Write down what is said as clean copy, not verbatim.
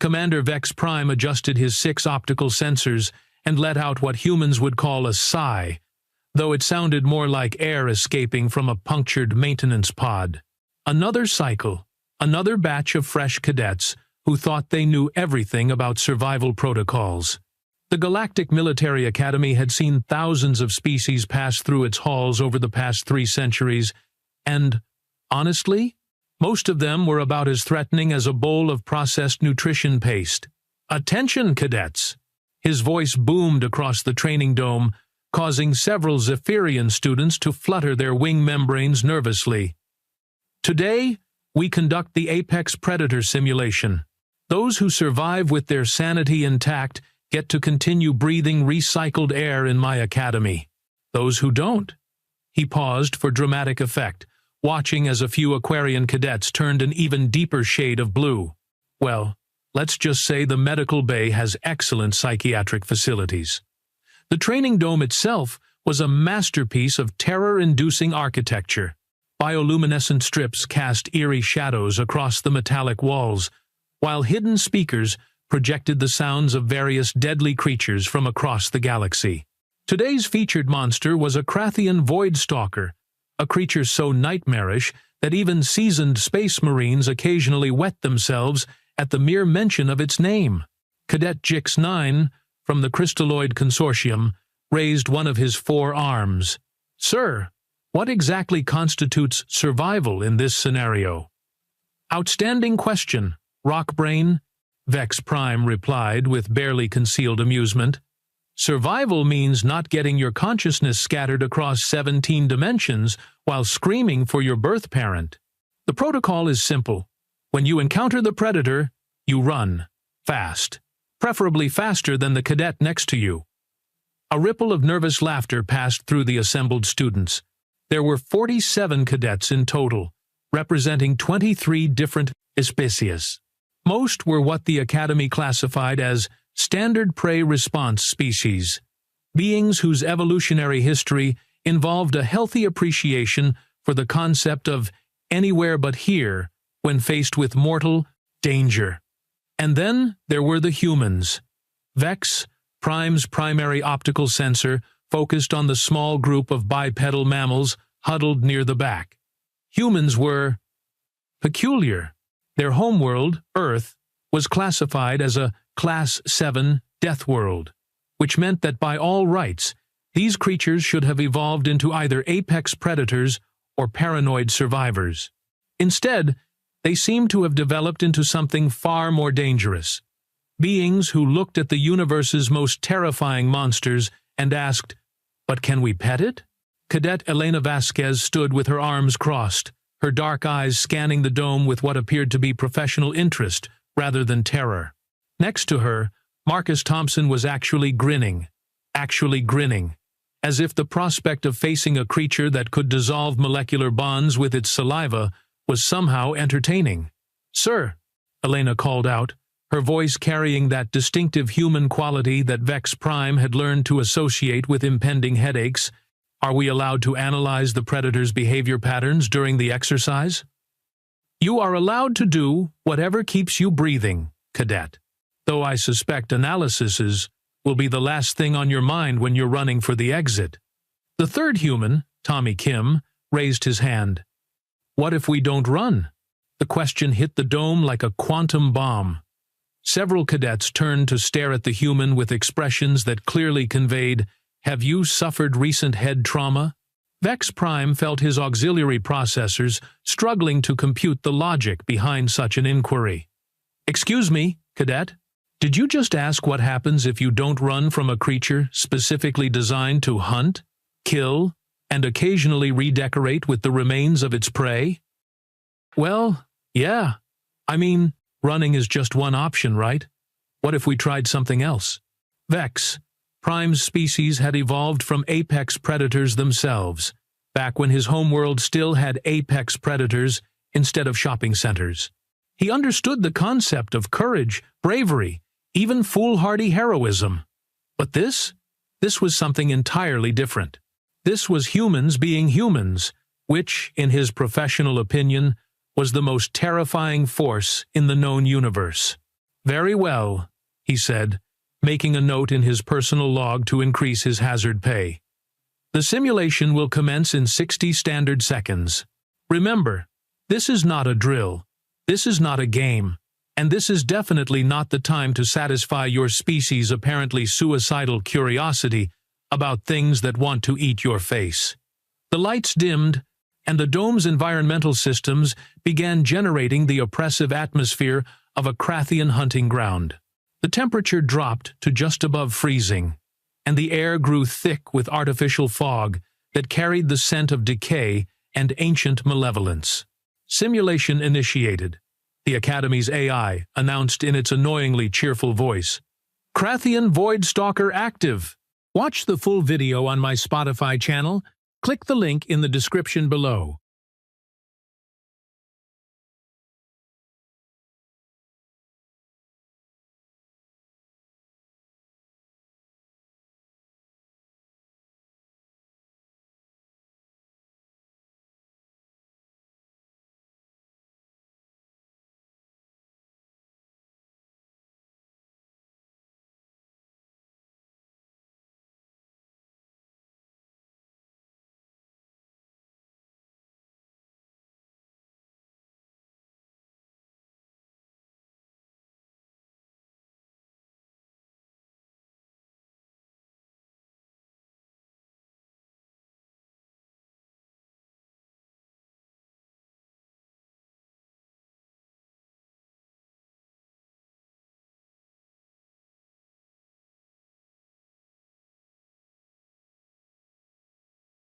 Commander Vex Prime adjusted his 6 optical sensors and let out what humans would call a sigh, though it sounded more like air escaping from a punctured maintenance pod. Another cycle, another batch of fresh cadets who thought they knew everything about survival protocols. The Galactic Military Academy had seen thousands of species pass through its halls over the past 3 centuries, and, honestly, most of them were about as threatening as a bowl of processed nutrition paste. "Attention, cadets!" His voice boomed across the training dome, causing several Zephyrian students to flutter their wing membranes nervously. "Today, we conduct the Apex Predator simulation. Those who survive with their sanity intact get to continue breathing recycled air in my academy. Those who don't." He paused for dramatic effect, watching as a few Aquarian cadets turned an even deeper shade of blue. Well, let's just say the medical bay has excellent psychiatric facilities. The training dome itself was a masterpiece of terror-inducing architecture. Bioluminescent strips cast eerie shadows across the metallic walls, while hidden speakers projected the sounds of various deadly creatures from across the galaxy. Today's featured monster was a Krathian void stalker, a creature so nightmarish that even seasoned space marines occasionally wet themselves at the mere mention of its name. Cadet Jix 9, from the Crystalloid Consortium, raised one of his 4 arms. "Sir, what exactly constitutes survival in this scenario?" "Outstanding question, Rockbrain," Vex Prime replied with barely concealed amusement. "Survival means not getting your consciousness scattered across 17 dimensions while screaming for your birth parent. The protocol is simple. When you encounter the predator, you run. Fast. Preferably faster than the cadet next to you." A ripple of nervous laughter passed through the assembled students. There were 47 cadets in total, representing 23 different species. Most were what the Academy classified as standard prey response species, beings whose evolutionary history involved a healthy appreciation for the concept of anywhere but here when faced with mortal danger. And then there were the humans. Vex Prime's primary optical sensor focused on the small group of bipedal mammals huddled near the back. Humans were peculiar. Their homeworld, Earth, was classified as a Class 7 death world, which meant that by all rights, these creatures should have evolved into either apex predators or paranoid survivors. Instead, they seemed to have developed into something far more dangerous. Beings who looked at the universe's most terrifying monsters and asked, "But can we pet it?" Cadet Elena Vasquez stood with her arms crossed, her dark eyes scanning the dome with what appeared to be professional interest rather than terror. Next to her, Marcus Thompson was actually grinning, as if the prospect of facing a creature that could dissolve molecular bonds with its saliva was somehow entertaining. "Sir," Elena called out, her voice carrying that distinctive human quality that Vex Prime had learned to associate with impending headaches, "are we allowed to analyze the predator's behavior patterns during the exercise?" "You are allowed to do whatever keeps you breathing, cadet. Though I suspect analyses will be the last thing on your mind when you're running for the exit." The third human, Tommy Kim, raised his hand. "What if we don't run?" The question hit the dome like a quantum bomb. Several cadets turned to stare at the human with expressions that clearly conveyed, "Have you suffered recent head trauma?" Vex Prime felt his auxiliary processors struggling to compute the logic behind such an inquiry. "Excuse me, cadet, did you just ask what happens if you don't run from a creature specifically designed to hunt, kill, and occasionally redecorate with the remains of its prey?" "Well, yeah. I mean, running is just one option, right? What if we tried something else?" Vex Prime's species had evolved from apex predators themselves, back when his homeworld still had apex predators instead of shopping centers. He understood the concept of courage, bravery, even foolhardy heroism. But this was something entirely different. This was humans being humans, which, in his professional opinion, was the most terrifying force in the known universe. "Very well," he said, making a note in his personal log to increase his hazard pay. "The simulation will commence in 60 standard seconds. Remember, this is not a drill. This is not a game. And this is definitely not the time to satisfy your species' apparently suicidal curiosity about things that want to eat your face." The lights dimmed, and the dome's environmental systems began generating the oppressive atmosphere of a Krathian hunting ground. The temperature dropped to just above freezing, and the air grew thick with artificial fog that carried the scent of decay and ancient malevolence. "Simulation initiated," the Academy's AI announced in its annoyingly cheerful voice. "Krathian Void Stalker active." Watch the full video on my Spotify channel. Click the link in the description below.